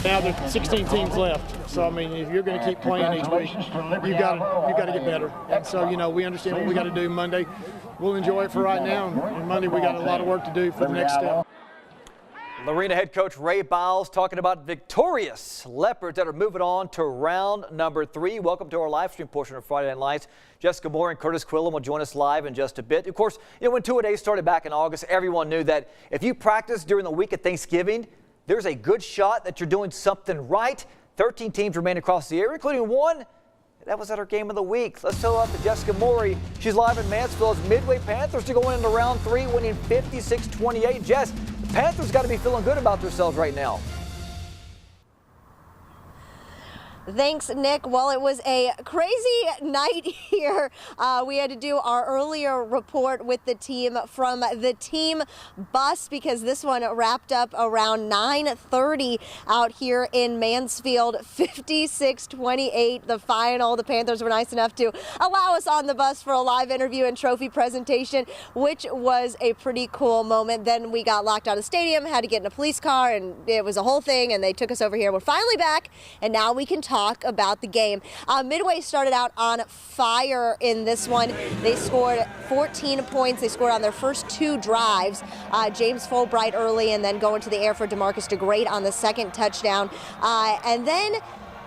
Now there's 16 teams left, so I mean, if you're going to keep playing each week, you got to get better. And so, you know, we understand what we got to do Monday. We'll enjoy it for right now, and Monday we got a lot of work to do for the next step. Lorena head coach Ray Biles talking about victorious Leopards that are moving on to round number 3. Welcome to our live stream portion of Friday Night Lights. Jessica Moore and Curtis Quillen will join us live in just a bit. Of course, you know, when two-a-days started back in August, everyone knew that if you practice during the week of Thanksgiving, there's a good shot that you're doing something right. 13 teams remain across the area, including one that was at our game of the week. Let's tell up to Jessica Maury. She's live in Mansfield as Midway Panthers are going into round 3, winning 56-28. Jess, the Panthers got to be feeling good about themselves right now. Thanks, Nick. Well, it was a crazy night here. We had to do our earlier report with the team from the team bus because this one wrapped up around 9:30 out here in Mansfield. 56-28, the final. The Panthers were nice enough to allow us on the bus for a live interview and trophy presentation, which was a pretty cool moment. Then we got locked out of the stadium, had to get in a police car, and it was a whole thing, and they took us over here. We're finally back, and now we can talk about the game. Midway started out on fire in this one. They scored 14 points. They scored on their first 2 drives. James Fulbright early, and then going to the air for DeMarcus DeGrade on the second touchdown. And then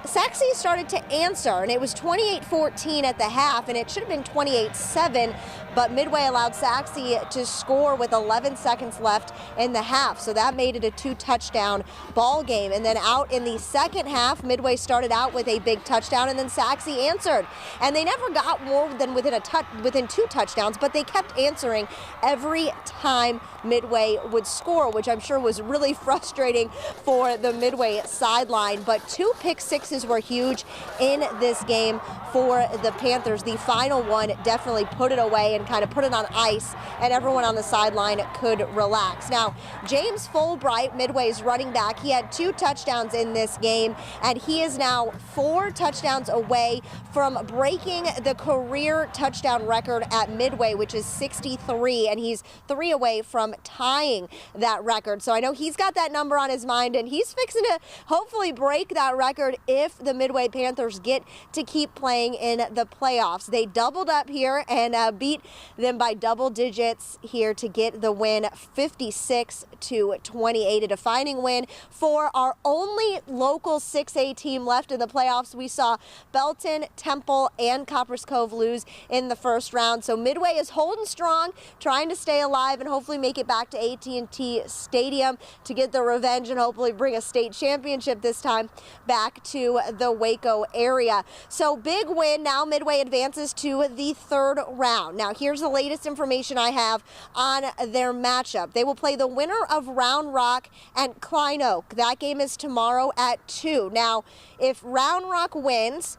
Saxe started to answer, and it was 28-14 at the half, and it should have been 28-7, but Midway allowed Saxe to score with 11 seconds left in the half, so that made it a 2-touchdown ball game. And then out in the second half, Midway started out with a big touchdown, and then Saxe answered. And they never got more than within 2 touchdowns, but they kept answering every time Midway would score, which I'm sure was really frustrating for the Midway sideline. But 2 pick sixes were huge in this game for the Panthers. The final one definitely put it away and kind of put it on ice, and everyone on the sideline could relax. Now, James Fulbright, Midway's running back, he had 2 touchdowns in this game, and he is now 4 touchdowns away from breaking the career touchdown record at Midway, which is 63, and he's 3 away from tying that record. So I know he's got that number on his mind, and he's fixing to hopefully break that record if the Midway Panthers get to keep playing in the playoffs. They doubled up here and beat them by double digits here to get the win, 56-28, a defining win for our only local 6A team left in the playoffs. We saw Belton, Temple, and Copperas Cove lose in the first round. So Midway is holding strong, trying to stay alive and hopefully make it back to AT&T Stadium to get the revenge and hopefully bring a state championship this time back to the Waco area. So big win. Now Midway advances to the 3rd round. Now here's the latest information I have on their matchup. They will play the winner of Round Rock and Klein Oak. That game is tomorrow at 2. Now, if Round Rock wins,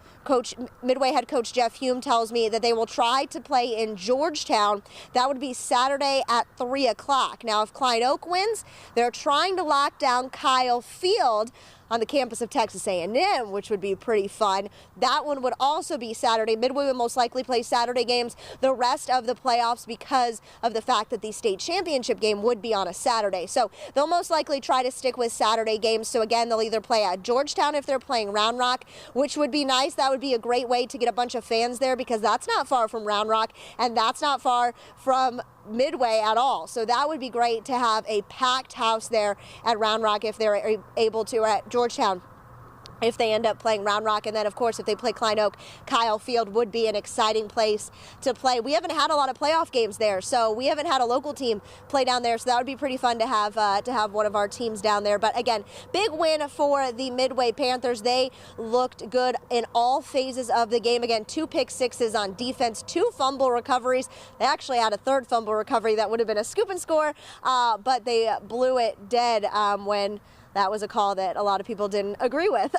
Midway head coach Jeff Hume tells me that they will try to play in Georgetown. That would be Saturday at 3 o'clock. Now, if Klein Oak wins, they're trying to lock down Kyle Field on the campus of Texas A&M, which would be pretty fun. That one would also be Saturday. Midway would most likely play Saturday games the rest of the playoffs because of the fact that the state championship game would be on a Saturday. So they'll most likely try to stick with Saturday games. So again, they'll either play at Georgetown if they're playing Round Rock, which would be nice. That would be a great way to get a bunch of fans there because that's not far from Round Rock and that's not far from Midway at all. So that would be great to have a packed house there at Round Rock if they're able to, or at Georgetown if they end up playing Round Rock. And then, of course, if they play Klein Oak, Kyle Field would be an exciting place to play. We haven't had a lot of playoff games there, so we haven't had a local team play down there, so that would be pretty fun to have one of our teams down there. But again, big win for the Midway Panthers. They looked good in all phases of the game. Again, 2 pick sixes on defense, 2 fumble recoveries. They actually had a 3rd fumble recovery that would have been a scoop and score, but they blew it dead when that was a call that a lot of people didn't agree with.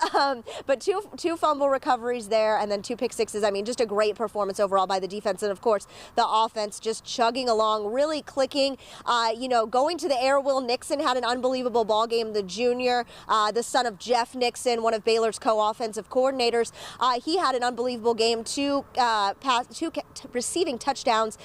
But two fumble recoveries there and then 2 pick sixes. I mean, just a great performance overall by the defense. And, of course, the offense just chugging along, really clicking. Going to the air, Will Nixon had an unbelievable ball game. The junior, the son of Jeff Nixon, one of Baylor's co-offensive coordinators. He had an unbelievable game. 2 receiving touchdowns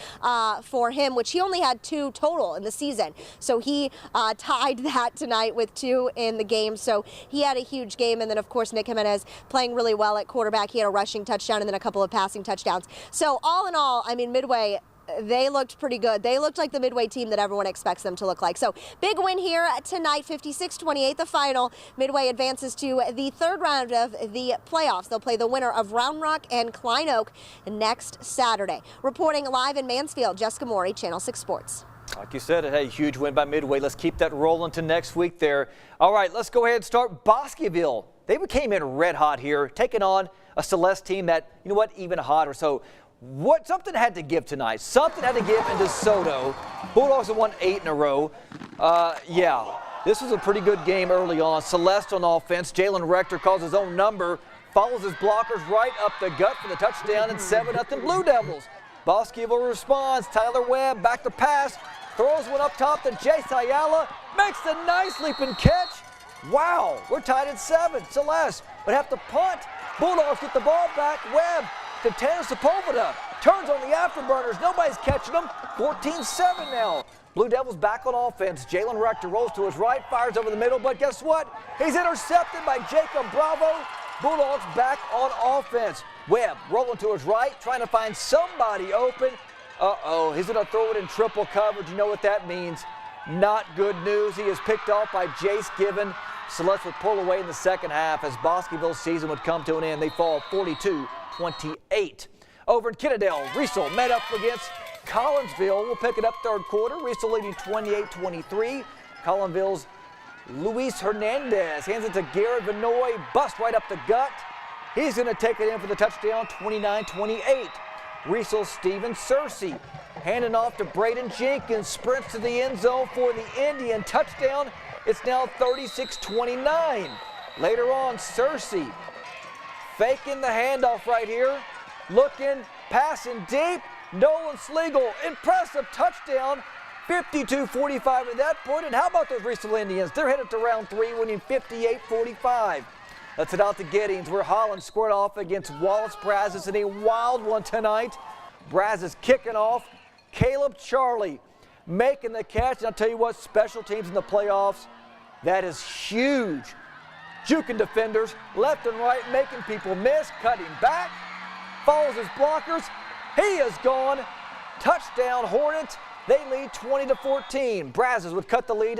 for him, which he only had 2 total in the season. So he tied that tonight with 2 in the game, so he had a huge game. And then, of course, Nick Jimenez playing really well at quarterback. He had a rushing touchdown and then a couple of passing touchdowns. So all in all, I mean, Midway, they looked pretty good. They looked like the Midway team that everyone expects them to look like. So big win here tonight, 56-28, the final. Midway advances to the third round of the playoffs. They'll play the winner of Round Rock and Klein Oak next Saturday. Reporting live in Mansfield, Jessica Maury, Channel 6 Sports. Like you said, a huge win by Midway. Let's keep that rolling to next week there. All right, let's go ahead and start Bosqueville. They came in red hot here, taking on a Celeste team that, you know what, even hotter. So something had to give tonight. Something had to give in DeSoto. Bulldogs have won 8 in a row. This was a pretty good game early on. Celeste on offense. Jalen Rector calls his own number, follows his blockers right up the gut for the touchdown, and 7-0 Blue Devils. Bosqueville responds. Tyler Webb back to pass, throws one up top to Jace Ayala, makes a nice leaping catch. Wow, we're tied at 7. Celeste would have to punt. Bulldogs get the ball back. Webb to Tanner Sepulveda. Turns on the afterburners. Nobody's catching them. 14-7 now. Blue Devils back on offense. Jalen Rector rolls to his right, fires over the middle, but guess what? He's intercepted by Jacob Bravo. Bulldogs back on offense. Webb rolling to his right, trying to find somebody open. He's going to throw it in triple coverage. You know what that means. Not good news. He is picked off by Jace Given. Celeste would pull away in the second half as Bosqueville's season would come to an end. They fall 42-28. Over in Kennedale, Riesel met up against Collinsville. We'll pick it up third quarter. Riesel leading 28-23. Collinsville's Luis Hernandez hands it to Garrett Vinoy. Bust right up the gut. He's going to take it in for the touchdown, 29-28. Riesel's Steven Searcy handing off to Braden Jenkins. Sprints to the end zone for the Indian touchdown. It's now 36-29. Later on, Searcy faking the handoff right here. Looking, passing deep. Nolan Sliegel, impressive touchdown. 52-45 at that point. And how about those Riesel Indians? They're headed to round 3, winning 58-45. Let's head out to Giddings, where Holland squared off against Wallace Brazos in a wild one tonight. Brazos kicking off. Caleb Charlie making the catch. And I'll tell you what, special teams in the playoffs, that is huge. Juking defenders left and right, making people miss, cutting back, follows his blockers. He is gone. Touchdown Hornets. They lead 20-14. Brazos would cut the lead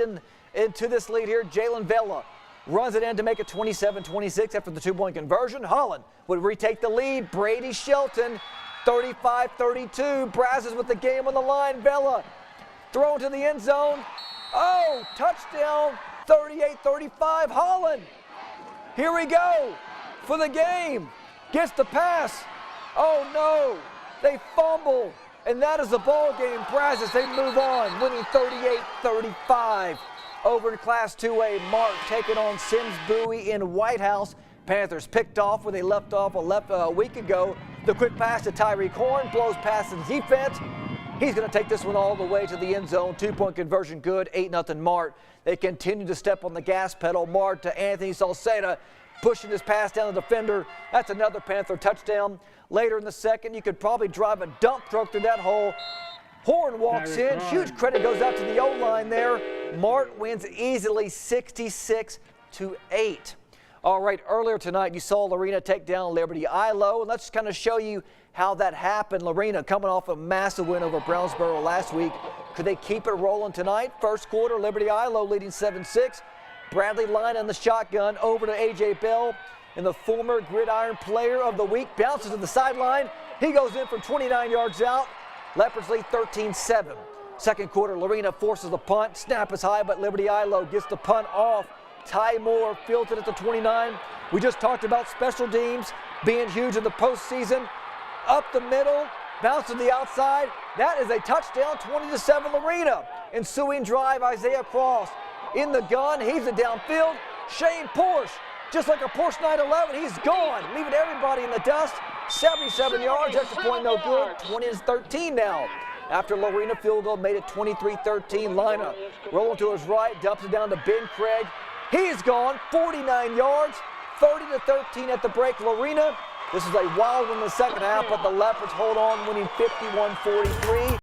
into this lead here. Jalen Vela runs it in to make it 27-26 after the 2-point conversion. Holland would retake the lead. Brady Shelton, 35-32. Brazos with the game on the line. Vela thrown to the end zone. Oh, touchdown, 38-35. Holland, here we go for the game. Gets the pass. Oh, no, they fumble. And that is the ball game. Brazos, they move on, winning 38-35. Over in Class 2A, Mark taking on Sims Bowie in White House. Panthers picked off where they left off a week ago. The quick pass to Tyreek Horn, blows past the defense. He's going to take this one all the way to the end zone. 2-point conversion good, 8-0 Mart. They continue to step on the gas pedal. Mart to Anthony Salceda, pushing his pass down the defender. That's another Panther touchdown. Later in the second, you could probably drive a dump truck through that hole. Horn walks in. Huge credit goes out to the O-line there. Mart wins easily 66-8. All right, earlier tonight you saw Lorena take down Liberty Ilo, and let's kind of show you how that happened. Lorena coming off a massive win over Brownsboro last week. Could they keep it rolling tonight? First quarter, Liberty Ilo leading 7-6. Bradley Line on the shotgun over to A.J. Bell, and the former Gridiron Player of the Week bounces to the sideline. He goes in from 29 yards out. Leopards lead 13-7. Second quarter, Lorena forces the punt. Snap is high, but Liberty Ilo gets the punt off. Ty Moore fields it at the 29. We just talked about special teams being huge in the postseason. Up the middle, bounce to the outside. That is a touchdown, 20-7 Lorena. Ensuing drive, Isaiah Cross in the gun, heaves it downfield. Shane Porsche, just like a Porsche 911, he's gone, leaving everybody in the dust. 77 yards, extra point no good, 20-13 now. After Lorena field goal made it 23-13, Lina rolling to his right, dumps it down to Ben Craig. He's gone, 49 yards, 30-13 at the break. Lorena, this is a wild one in the second half, but the Leopards hold on, winning 51-43.